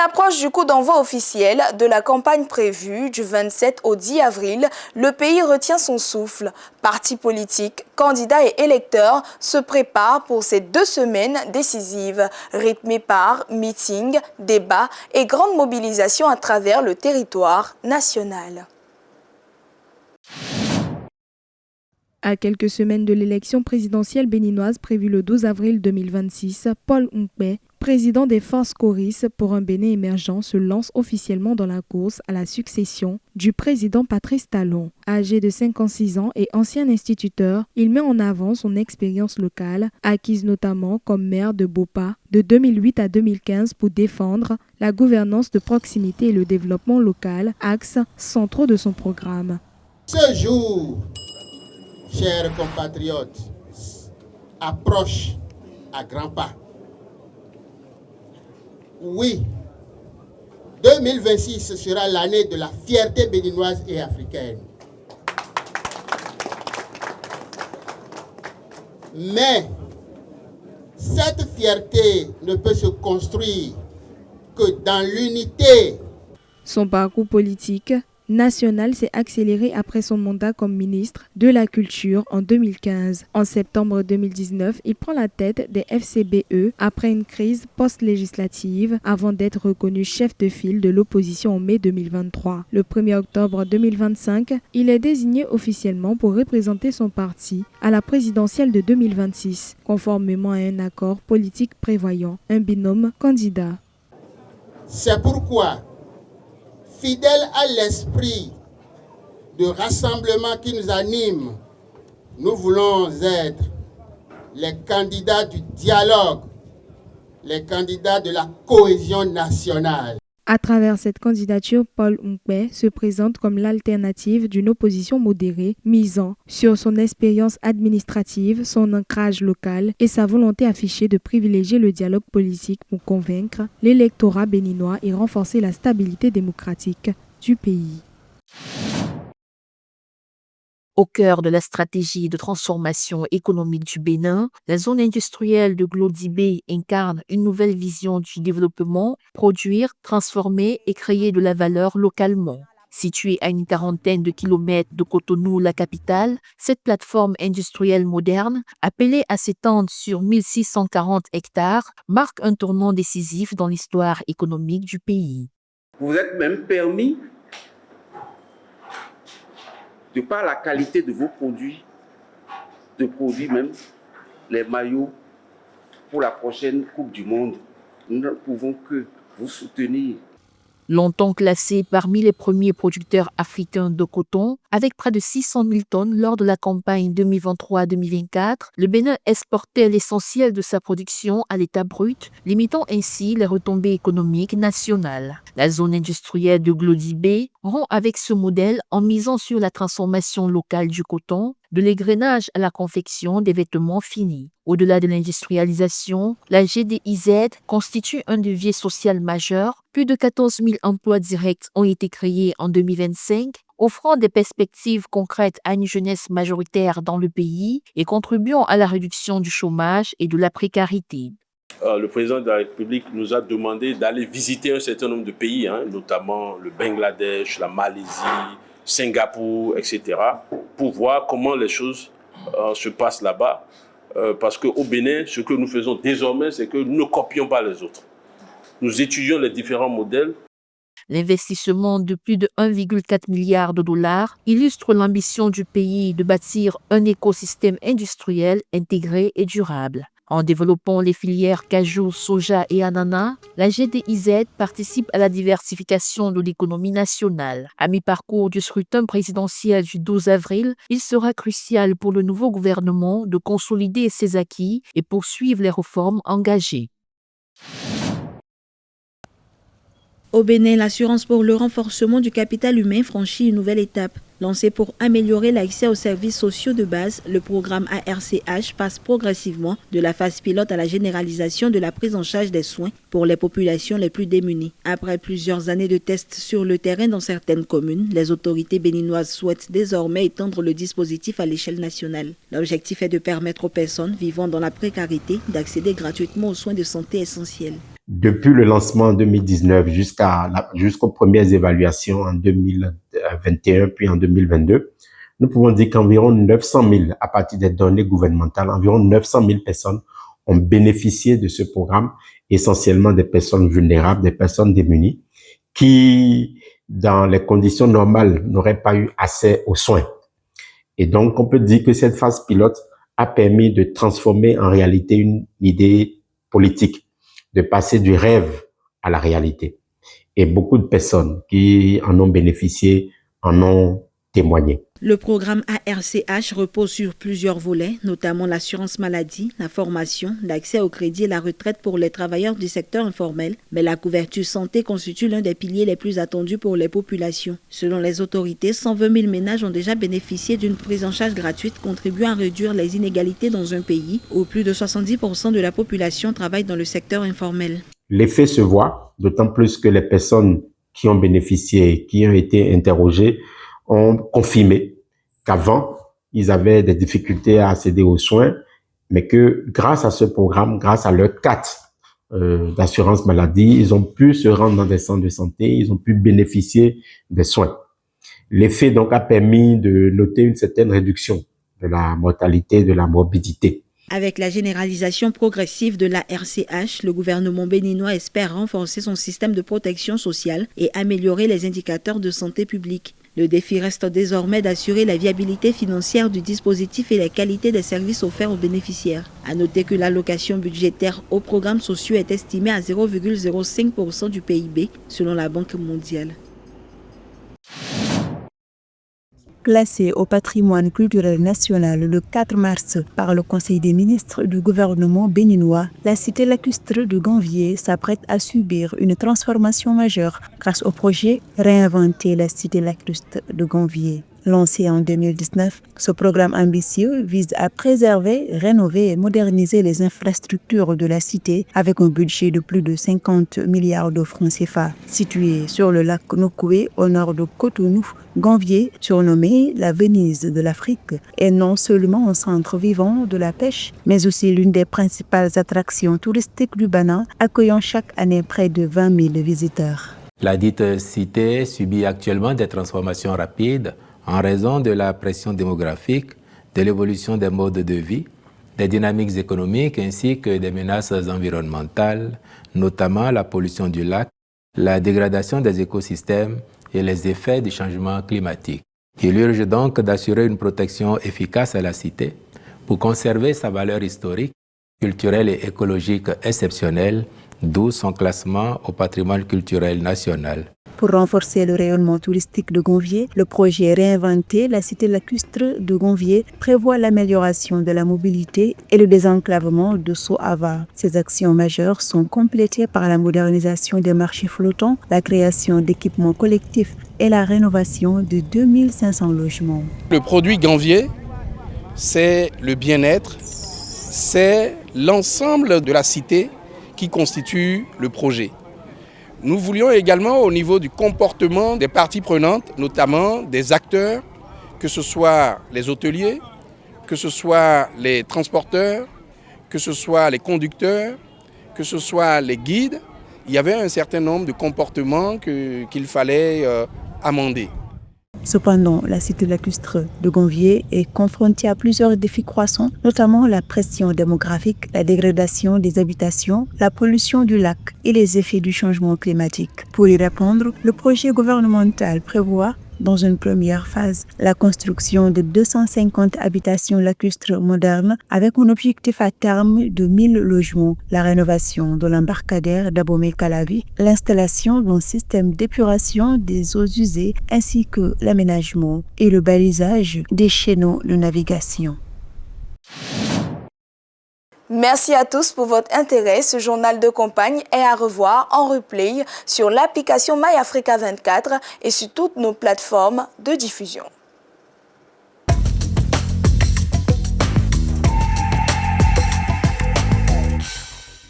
l'approche du coup d'envoi officiel de la campagne prévue du 27 au 10 avril, le pays retient son souffle. Partis politiques, candidats et électeurs se préparent pour ces 2 semaines décisives, rythmées par meetings, débats et grandes mobilisations à travers le territoire national. À quelques semaines de l'élection présidentielle béninoise prévue le 12 avril 2026, Paul Nkpé, président des forces choristes pour un Bénin émergent, se lance officiellement dans la course à la succession du président Patrice Talon. Âgé de 56 ans et ancien instituteur, il met en avant son expérience locale, acquise notamment comme maire de Bopa de 2008 à 2015 pour défendre la gouvernance de proximité et le développement local, axes centraux de son programme. Ce jour, chers compatriotes, approche à grands pas. Oui, 2026 sera l'année de la fierté béninoise et africaine. Mais cette fierté ne peut se construire que dans l'unité. Son parcours politique national s'est accéléré après son mandat comme ministre de la Culture en 2015. En septembre 2019, il prend la tête des FCBE après une crise post-législative avant d'être reconnu chef de file de l'opposition en mai 2023. Le 1er octobre 2025, il est désigné officiellement pour représenter son parti à la présidentielle de 2026, conformément à un accord politique prévoyant un binôme candidat. C'est pourquoi, fidèle à l'esprit de rassemblement qui nous anime, nous voulons être les candidats du dialogue, les candidats de la cohésion nationale. À travers cette candidature, Paul Nkpé se présente comme l'alternative d'une opposition modérée, misant sur son expérience administrative, son ancrage local et sa volonté affichée de privilégier le dialogue politique pour convaincre l'électorat béninois et renforcer la stabilité démocratique du pays. Au cœur de la stratégie de transformation économique du Bénin, la zone industrielle de Glodibé incarne une nouvelle vision du développement, produire, transformer et créer de la valeur localement. Située à une quarantaine de kilomètres de Cotonou, la capitale, cette plateforme industrielle moderne, appelée à s'étendre sur 1640 hectares, marque un tournant décisif dans l'histoire économique du pays. Vous êtes même permis, de par la qualité de vos produits, de produire même les maillots pour la prochaine Coupe du Monde. Nous ne pouvons que vous soutenir. Longtemps classé parmi les premiers producteurs africains de coton, avec près de 600 000 tonnes lors de la campagne 2023-2024, le Bénin exportait l'essentiel de sa production à l'état brut, limitant ainsi les retombées économiques nationales. La zone industrielle de Glodibé rompt avec ce modèle en misant sur la transformation locale du coton, de l'égrenage à la confection des vêtements finis. Au-delà de l'industrialisation, la GDIZ constitue un levier social majeur. Plus de 14 000 emplois directs ont été créés en 2025, offrant des perspectives concrètes à une jeunesse majoritaire dans le pays et contribuant à la réduction du chômage et de la précarité. Le président de la République nous a demandé d'aller visiter un certain nombre de pays, notamment le Bangladesh, la Malaisie, Singapour, etc., pour voir comment les choses se passent là-bas. Parce qu'au Bénin, ce que nous faisons désormais, c'est que nous ne copions pas les autres. Nous étudions les différents modèles. L'investissement de plus de 1,4 milliard de dollars illustre l'ambition du pays de bâtir un écosystème industriel intégré et durable. En développant les filières cajou, soja et ananas, la GDIZ participe à la diversification de l'économie nationale. À mi-parcours du scrutin présidentiel du 12 avril, il sera crucial pour le nouveau gouvernement de consolider ses acquis et poursuivre les réformes engagées. Au Bénin, l'assurance pour le renforcement du capital humain franchit une nouvelle étape. Lancé pour améliorer l'accès aux services sociaux de base, le programme ARCH passe progressivement de la phase pilote à la généralisation de la prise en charge des soins pour les populations les plus démunies. Après plusieurs années de tests sur le terrain dans certaines communes, les autorités béninoises souhaitent désormais étendre le dispositif à l'échelle nationale. L'objectif est de permettre aux personnes vivant dans la précarité d'accéder gratuitement aux soins de santé essentiels. Depuis le lancement en 2019 jusqu'aux premières évaluations en 2021 puis en 2022, nous pouvons dire qu'environ 900 000, à partir des données gouvernementales, environ 900 000 personnes ont bénéficié de ce programme, essentiellement des personnes vulnérables, des personnes démunies, qui, dans les conditions normales, n'auraient pas eu accès aux soins. Et donc, on peut dire que cette phase pilote a permis de transformer en réalité une idée politique, de passer du rêve à la réalité. Et beaucoup de personnes qui en ont bénéficié en ont témoigné. Le programme ARCH repose sur plusieurs volets, notamment l'assurance maladie, la formation, l'accès au crédit et la retraite pour les travailleurs du secteur informel, mais la couverture santé constitue l'un des piliers les plus attendus pour les populations. Selon les autorités, 120 000 ménages ont déjà bénéficié d'une prise en charge gratuite contribuant à réduire les inégalités dans un pays où plus de 70% de la population travaille dans le secteur informel. L'effet se voit, d'autant plus que les personnes qui ont bénéficié, qui ont été interrogées, ont confirmé qu'avant, ils avaient des difficultés à accéder aux soins, mais que grâce à ce programme, grâce à leur carte d'assurance maladie, ils ont pu se rendre dans des centres de santé, ils ont pu bénéficier des soins. L'effet donc a permis de noter une certaine réduction de la mortalité, de la morbidité. Avec la généralisation progressive de la RCH, le gouvernement béninois espère renforcer son système de protection sociale et améliorer les indicateurs de santé publique. Le défi reste désormais d'assurer la viabilité financière du dispositif et la qualité des services offerts aux bénéficiaires. À noter que l'allocation budgétaire aux programmes sociaux est estimée à 0,05% du PIB selon la Banque mondiale. Classée au patrimoine culturel national le 4 mars par le Conseil des ministres du gouvernement béninois, la cité lacustre de Ganvié s'apprête à subir une transformation majeure grâce au projet Réinventer la cité lacustre de Ganvié. Lancé en 2019, ce programme ambitieux vise à préserver, rénover et moderniser les infrastructures de la cité avec un budget de plus de 50 milliards de francs CFA. Situé sur le lac Nokoué au nord de Cotonou, Ganvié, surnommé la Venise de l'Afrique, est non seulement un centre vivant de la pêche, mais aussi l'une des principales attractions touristiques du Bénin, accueillant chaque année près de 20 000 visiteurs. La dite cité subit actuellement des transformations rapides en raison de la pression démographique, de l'évolution des modes de vie, des dynamiques économiques ainsi que des menaces environnementales, notamment la pollution du lac, la dégradation des écosystèmes et les effets du changement climatique. Il urge donc d'assurer une protection efficace à la cité pour conserver sa valeur historique, culturelle et écologique exceptionnelle, d'où son classement au patrimoine culturel national. Pour renforcer le rayonnement touristique de Ganvié, le projet Réinventer la cité lacustre de Ganvié prévoit l'amélioration de la mobilité et le désenclavement de Soava. Ces actions majeures sont complétées par la modernisation des marchés flottants, la création d'équipements collectifs et la rénovation de 2500 logements. Le produit Ganvié, c'est le bien-être, c'est l'ensemble de la cité qui constitue le projet. Nous voulions également, au niveau du comportement des parties prenantes, notamment des acteurs, que ce soit les hôteliers, que ce soit les transporteurs, que ce soit les conducteurs, que ce soit les guides, il y avait un certain nombre de comportements qu'il fallait amender. Cependant, la cité lacustre de Ganvié est confrontée à plusieurs défis croissants, notamment la pression démographique, la dégradation des habitations, la pollution du lac et les effets du changement climatique. Pour y répondre, le projet gouvernemental prévoit, dans une première phase, la construction de 250 habitations lacustres modernes avec un objectif à terme de 1000 logements, la rénovation de l'embarcadère d'Abomey-Calavi, l'installation d'un système d'épuration des eaux usées ainsi que l'aménagement et le balisage des chaînons de navigation. Merci à tous pour votre intérêt. Ce journal de campagne est à revoir en replay sur l'application MyAfrica 24 et sur toutes nos plateformes de diffusion.